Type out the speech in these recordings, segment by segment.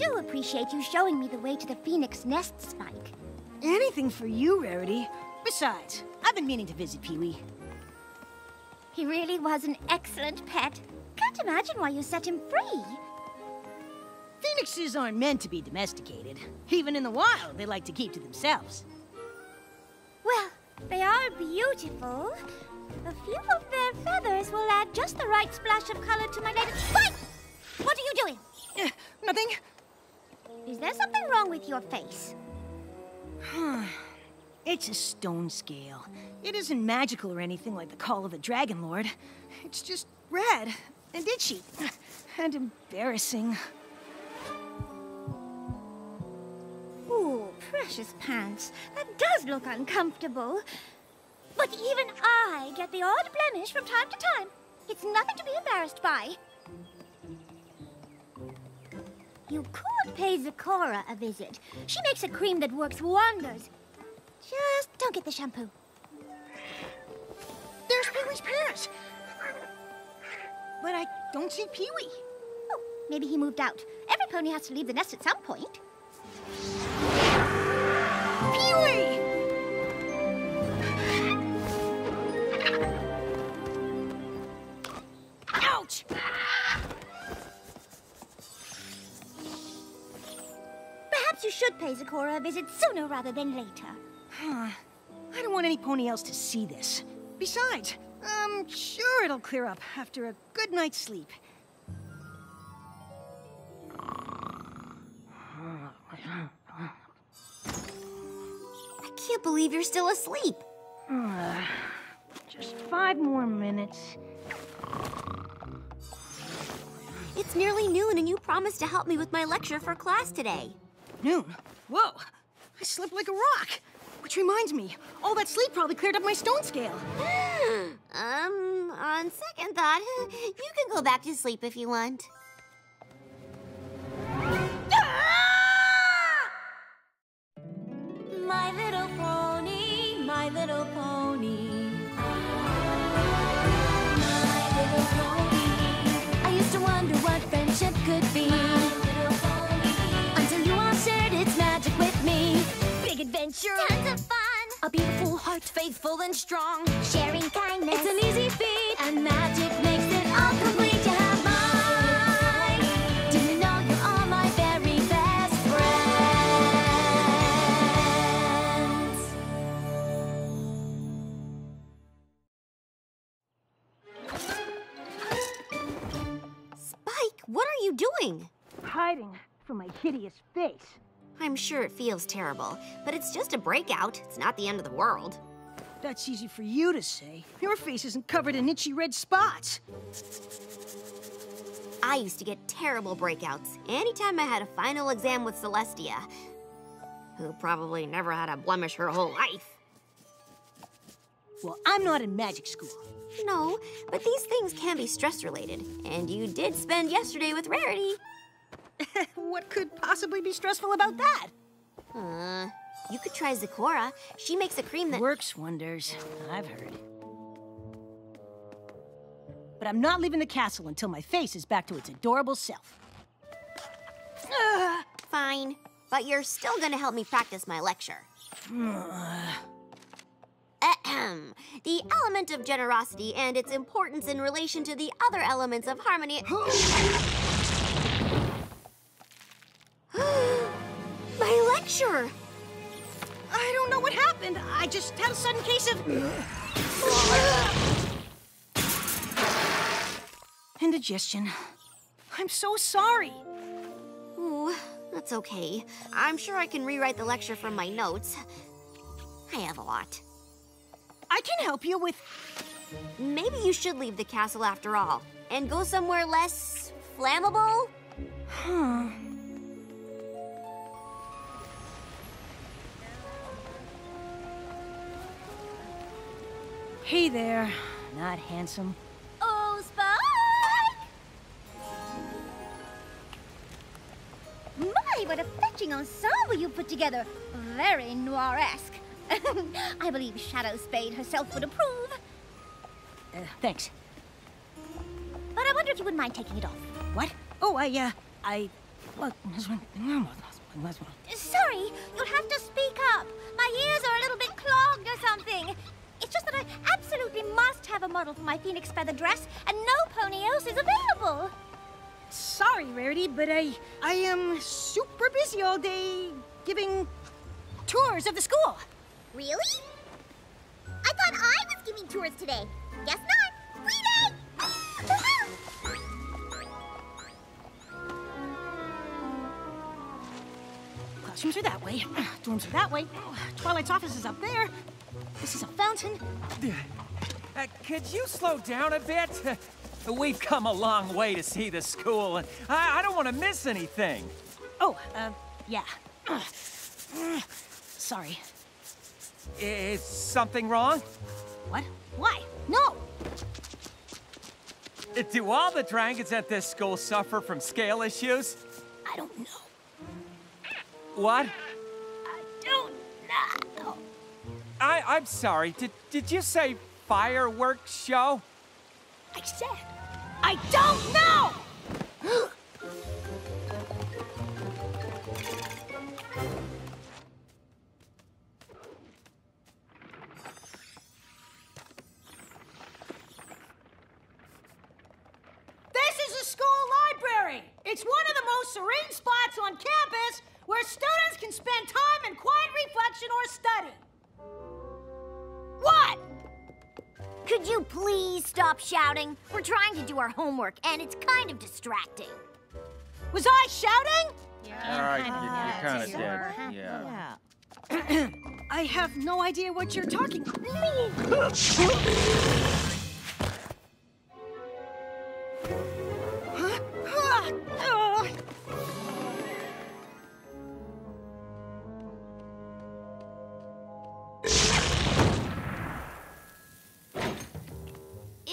do appreciate you showing me the way to the Phoenix Nest, Spike. Anything for you, Rarity. Besides, I've been meaning to visit Pee-wee. He really was an excellent pet. Can't imagine why you set him free. Phoenixes aren't meant to be domesticated. Even in the wild, they like to keep to themselves. Well, they are beautiful. A few of their feathers will add just the right splash of color to my latest... Spike! What are you doing? Nothing. Is there something wrong with your face? It's a stone scale. It isn't magical or anything like the Call of the Dragon Lord. It's just red and itchy and embarrassing. Ooh, precious pants. That does look uncomfortable. But even I get the odd blemish from time to time. It's nothing to be embarrassed by. You could pay Zecora a visit. She makes a cream that works wonders. Just don't get the shampoo. There's Pee-wee's parents! But I don't see Pee-wee. Oh, maybe he moved out. Every pony has to leave the nest at some point. Pee-wee! Ouch! Perhaps you should pay Zecora a visit sooner rather than later. I don't want any pony else to see this. Besides, I'm sure it'll clear up after a good night's sleep. I can't believe you're still asleep. Just 5 more minutes. It's nearly noon and you promised to help me with my lecture for class today. Noon? Whoa! I slept like a rock. Which reminds me, all that sleep probably cleared up my stone scale. On second thought, you can go back to sleep if you want. My little pony, my little pony. My little pony. I used to wonder what friendship could be. My little pony. Until you all shared its magic with me. Big adventure. Tons of fun. A beautiful heart, faithful and strong. Sharing kindness. It's an easy feat. And magic makes it all complete. You have mine. Do you know you're all my very best friends. Spike, what are you doing? Hiding from my hideous face. I'm sure it feels terrible, but it's just a breakout. It's not the end of the world. That's easy for you to say. Your face isn't covered in itchy red spots. I used to get terrible breakouts anytime I had a final exam with Celestia, who probably never had a blemish her whole life. Well, I'm not in magic school. No, but these things can be stress-related, and you did spend yesterday with Rarity. What could possibly be stressful about that? You could try Zecora. She makes a cream that... Works wonders, I've heard. But I'm not leaving the castle until my face is back to its adorable self. Fine, but you're still gonna help me practice my lecture. Ahem. The element of generosity and its importance in relation to the other elements of harmony... My lecture! I don't know what happened. I just had a sudden case of... indigestion. I'm so sorry. Ooh, that's okay. I'm sure I can rewrite the lecture from my notes. I have a lot. I can help you with... Maybe you should leave the castle after all, and go somewhere less flammable? Hey there, not handsome. Oh, Spike! My, what a fetching ensemble you put together. Very noir-esque. I believe Shadow Spade herself would approve. Thanks. But I wonder if you wouldn't mind taking it off. What? Oh, I Sorry, you'll have to speak up. My ears are a little bit clogged or something. It's just that I absolutely must have a model for my phoenix feather dress, and no pony else is available. Sorry, Rarity, but I am super busy all day giving tours of the school. Really? I thought I was giving tours today. Guess not. Free day! Classrooms are that way. Dorms are that way. Twilight's office is up there. This is a fountain. Could you slow down a bit? We've come a long way to see the school, and I don't want to miss anything. Oh, yeah. Sorry. Is something wrong? What? Why? No! Do all the dragons at this school suffer from scale issues? I don't know. What? I don't know. I'm sorry. Did you say fireworks show? I said, I don't know! This is a school library. It's one of the most serene spots on campus where students can spend time in quiet reflection or study. What? Could you please stop shouting? We're trying to do our homework, and it's kind of distracting. Was I shouting? All right, you're kind of dead. Yeah. I have no idea what you're talking about.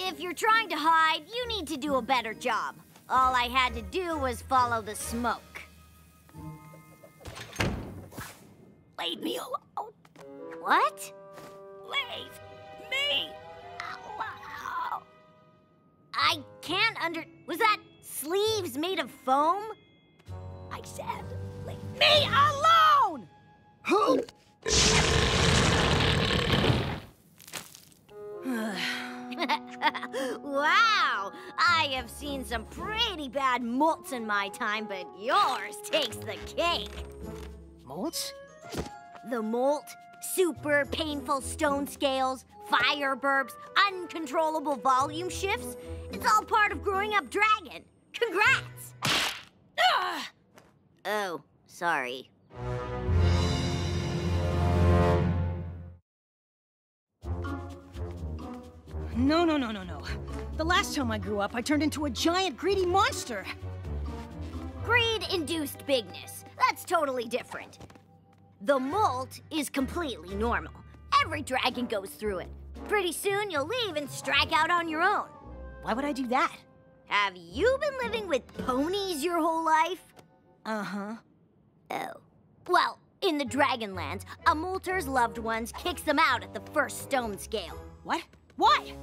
If you're trying to hide, you need to do a better job. All I had to do was follow the smoke. Leave me alone. What? Leave me alone. I can't Was that sleeves made of foam? I said, leave me alone! Wow! I have seen some pretty bad molts in my time, but yours takes the cake. Molts? The molt, super painful stone scales, fire burps, uncontrollable volume shifts. It's all part of growing up dragon. Congrats! Oh, sorry. No. The last time I grew up, I turned into a giant greedy monster. Greed-induced bigness. That's totally different. The molt is completely normal. Every dragon goes through it. Pretty soon you'll leave and strike out on your own. Why would I do that? Have you been living with ponies your whole life? Uh-huh. Oh. Well, in the Dragonlands, a molter's loved ones kicks them out at the first stone scale. What? Why?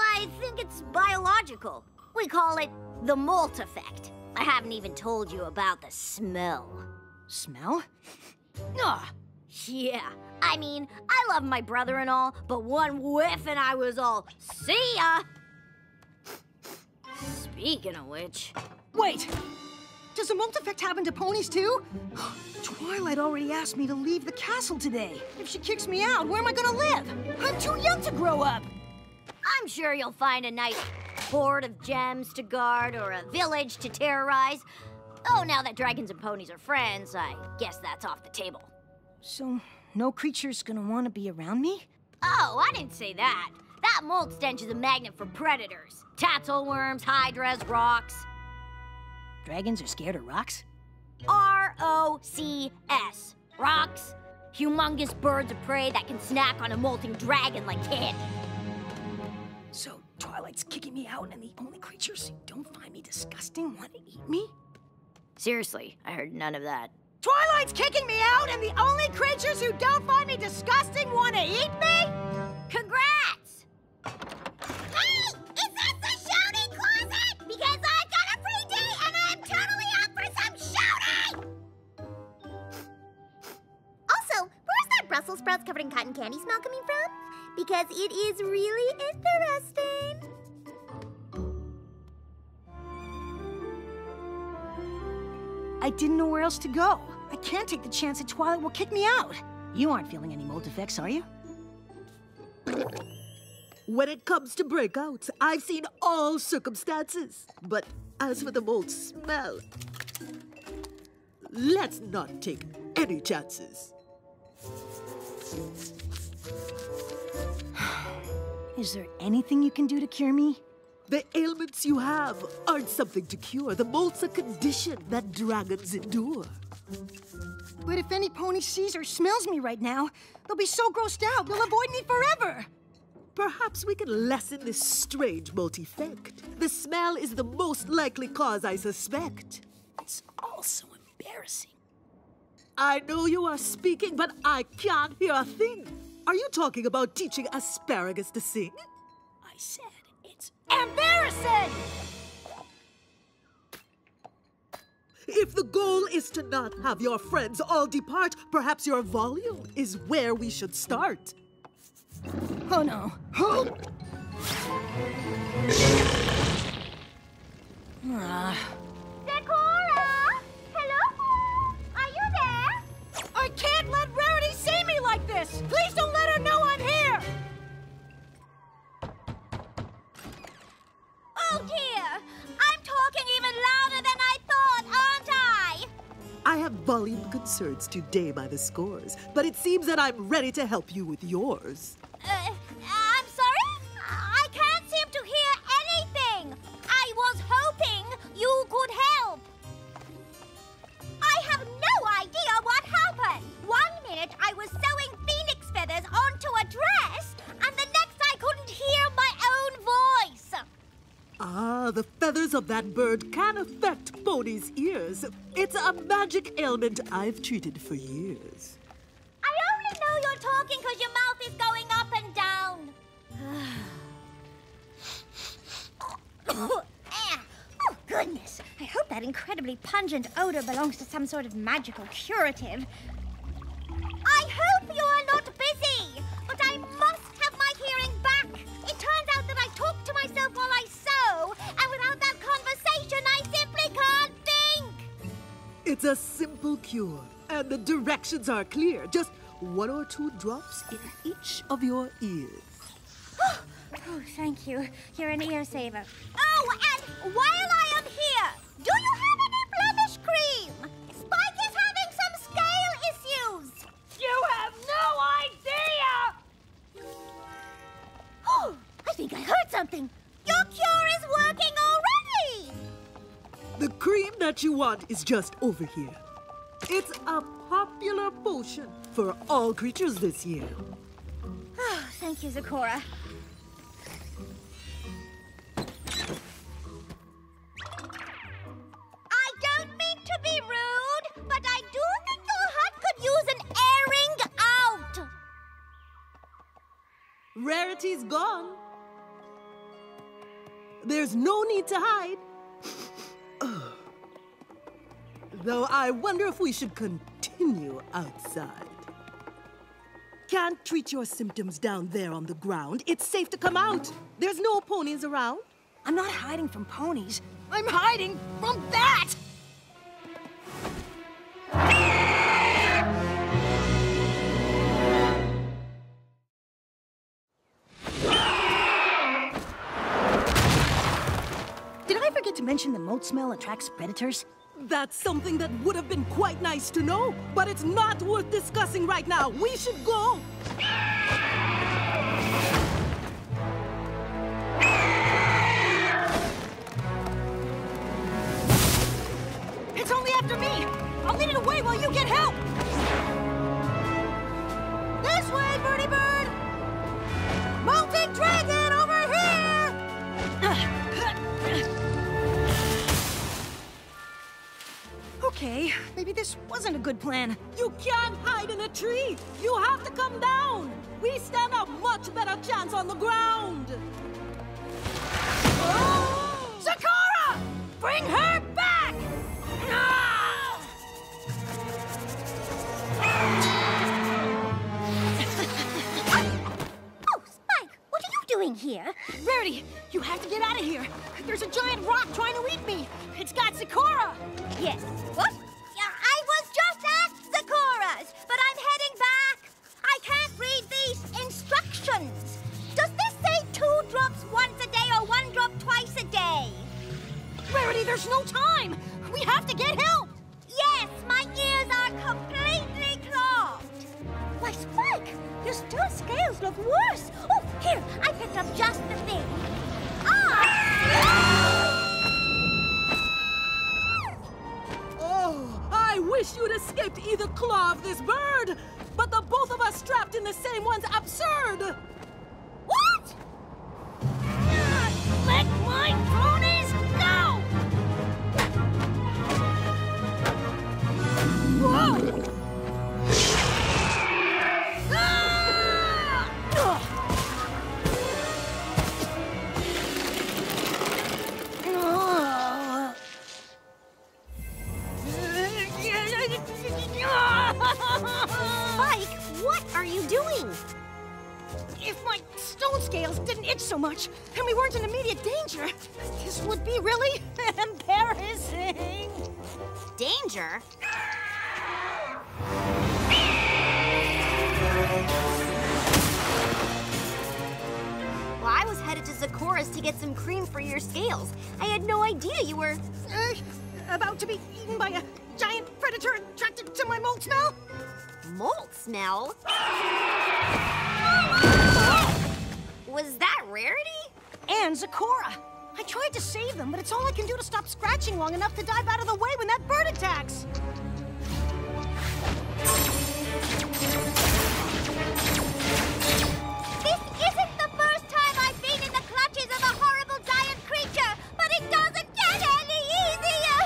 I think it's biological. We call it the molt effect. I haven't even told you about the smell. Smell? Ugh. Yeah, I mean, I love my brother and all, but one whiff and I was all, see ya! Speaking of which... Wait! Does the molt effect happen to ponies too? Twilight already asked me to leave the castle today. If she kicks me out, where am I gonna live? I'm too young to grow up! I'm sure you'll find a nice hoard of gems to guard or a village to terrorize. Oh, now that dragons and ponies are friends, I guess that's off the table. So, no creature's gonna want to be around me? Oh, I didn't say that. That mold stench is a magnet for predators. Tatzelworms, hydras, rocks. Dragons are scared of rocks? R-O-C-S. Rocks. Humongous birds of prey that can snack on a molting dragon like candy. So, Twilight's kicking me out and the only creatures who don't find me disgusting want to eat me? Seriously, I heard none of that. Twilight's kicking me out and the only creatures who don't find me disgusting want to eat me? Congrats! Hey! Is this the shouting closet? Because I've got a free day and I'm totally up for some sprouts covered in cotton candy smell coming from? Because it is really interesting. I didn't know where else to go. I can't take the chance that Twilight will kick me out. You aren't feeling any mold effects, are you? When it comes to breakouts, I've seen all circumstances. But as for the mold smell, let's not take any chances. Is there anything you can do to cure me? The ailments you have aren't something to cure. The mold's a condition that dragons endure. But if any pony sees or smells me right now, they'll be so grossed out they'll avoid me forever. Perhaps we can lessen this strange mold effect. The smell is the most likely cause, I suspect. It's all so embarrassing. I know you are speaking, but I can't hear a thing. Are you talking about teaching asparagus to sing? I said it's embarrassing! If the goal is to not have your friends all depart, perhaps your volume is where we should start. Oh no. Oh! Sakura! Hello? Are you there? I can't let Rarity see me like this! Please don't let her know I'm here! Oh dear! I'm talking even louder than I thought, aren't I? I have volume concerns today by the scores, but it seems that I'm ready to help you with yours. I'm sorry? I can't seem to hear anything. I was hoping you could help. I have no idea what happened. 1 minute I was sewing phoenix feathers onto a dress, and the next I couldn't hear my own voice. Ah, the feathers of that bird can affect ponies' ears. It's a magic ailment I've treated for years. I only know you're talking because your mouth is going up and down. Oh, goodness. I hope that incredibly pungent odor belongs to some sort of magical curative. I hope you are not busy, but I must have my hearing back. It turns out that I talk to myself while I sew, and without that conversation, I simply can't think. It's a simple cure, and the directions are clear. Just 1 or 2 drops in each of your ears. Oh, thank you. You're an ear saver. Oh, and while I am here, do you have any blemish cream? Spike is having some scale issues. You have no idea! Oh, I think I heard something. Your cure is working already. The cream that you want is just over here. It's a popular potion for all creatures this year. Oh, thank you, Sakura. I don't mean to be rude, but I do think your hut could use an airing out. Rarity's gone. There's no need to hide. Though I wonder if we should continue outside. Can't treat your symptoms down there on the ground. It's safe to come out. There's no ponies around. I'm not hiding from ponies. I'm hiding from that! Did I forget to mention the mold smell attracts predators? That's something that would have been quite nice to know, but it's not worth discussing right now. We should go. It's only after me! I'll lead it away while you get help! This way, Birdie Bird! Molting Dragon over here! Okay, maybe this wasn't a good plan. You can't hide in a tree. You have to come down. We stand a much better chance on the ground. Oh! Sakura! Bring her back! Ah! There's a giant rock trying to eat me. It's got Zecora. Yes. What? Yeah, I was just at Zecora's, but I'm heading back. I can't read these instructions. Does this say 2 drops once a day or 1 drop twice a day? Rarity, there's no time. We have to get help. Yes, my ears are completely clogged. Why, Spike, your stone scales look worse. Oh, here, I picked up just the thing. Oh, I wish you'd escaped either claw of this bird, but the both of us strapped in the same one's absurd. What? Let my ponies go! Whoa! Spike, what are you doing? If my stone scales didn't itch so much, and we weren't in immediate danger, this would be really embarrassing. Danger? Well, I was headed to Zecora's to get some cream for your scales. I had no idea you were... About to be eaten by a giant predator attracted to my mold smell? Mold smell? Was that Rarity? And Zecora. I tried to save them, but it's all I can do to stop scratching long enough to dive out of the way when that bird attacks. This isn't the first time I've been in the clutches of a horrible giant creature, but it doesn't get any easier!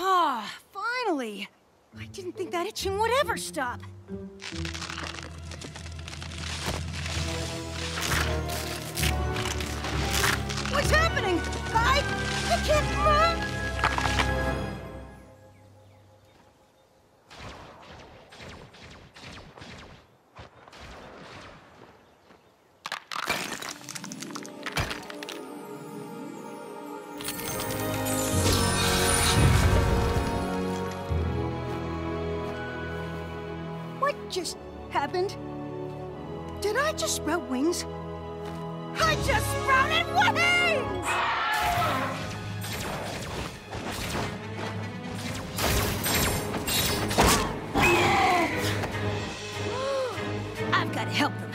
Ah, finally! I didn't think that itching would ever stop. What's happening? I can't move! What just happened? Did I just sprout wings? I just sprouted wings! I've got to help them.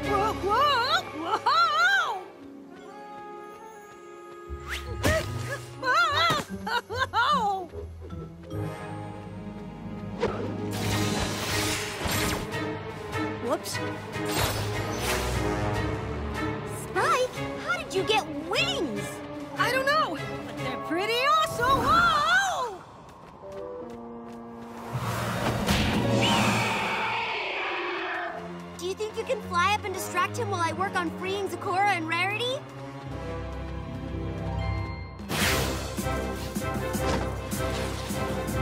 Whoa, whoa, whoa! Whoa! Whoops. Spike, how did you get wings? I don't know, but they're pretty awesome. Whoa! Do you think you can fly up and distract him while I work on freeing Zecora and Rarity?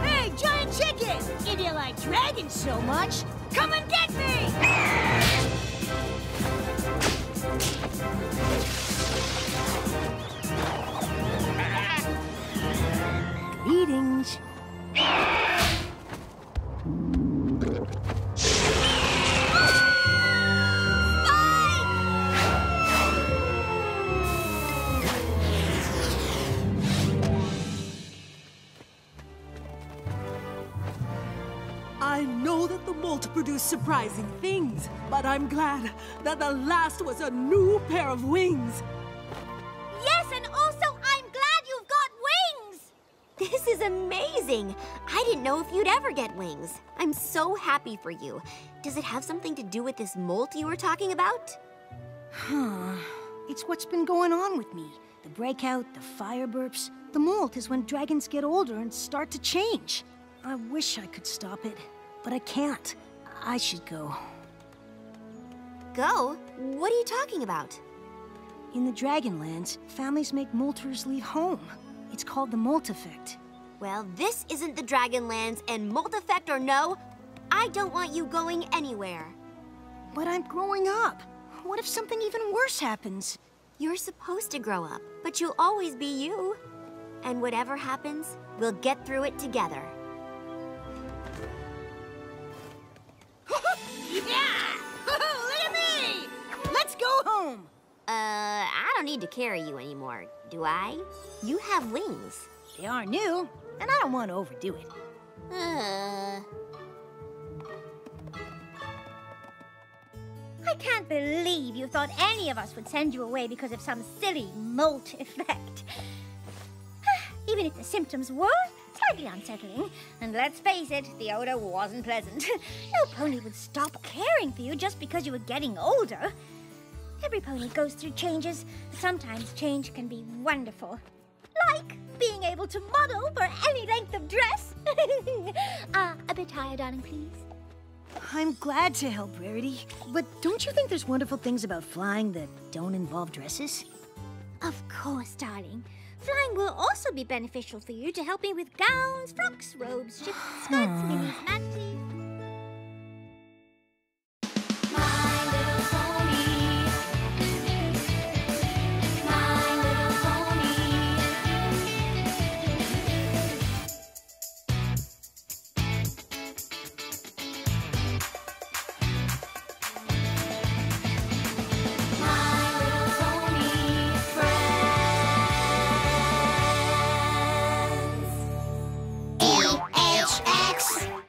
Hey, giant chicken! If you like dragons so much, come and get me! Greetings. I know that the molt produce surprising things, but I'm glad that the last was a new pair of wings. Yes, and also I'm glad you've got wings! This is amazing! I didn't know if you'd ever get wings. I'm so happy for you. Does it have something to do with this molt you were talking about? It's what's been going on with me. The breakout, the fire burps. The molt is when dragons get older and start to change. I wish I could stop it, but I can't. I should go. Go? What are you talking about? In the Dragonlands, families make molters leave home. It's called the molt effect. Well, this isn't the Dragonlands, and mold effect or no, I don't want you going anywhere. But I'm growing up. What if something even worse happens? You're supposed to grow up, but you'll always be you. And whatever happens, we'll get through it together. Yeah! Look at me! Let's go home! I don't need to carry you anymore, do I? You have wings. They are new, and I don't want to overdo it. I can't believe you thought any of us would send you away because of some silly molt effect. Even if the symptoms were slightly unsettling, and let's face it, the odor wasn't pleasant. No pony would stop caring for you just because you were getting older. Every pony goes through changes. Sometimes change can be wonderful. Like being able to model for any length of dress. A bit higher, darling, please. I'm glad to help, Rarity. But don't you think there's wonderful things about flying that don't involve dresses? Of course, darling. Flying will also be beneficial for you to help me with gowns, frocks, robes, shifts, skirts, minis, manatees. My little pony. My little pony. My little pony friends. LHX.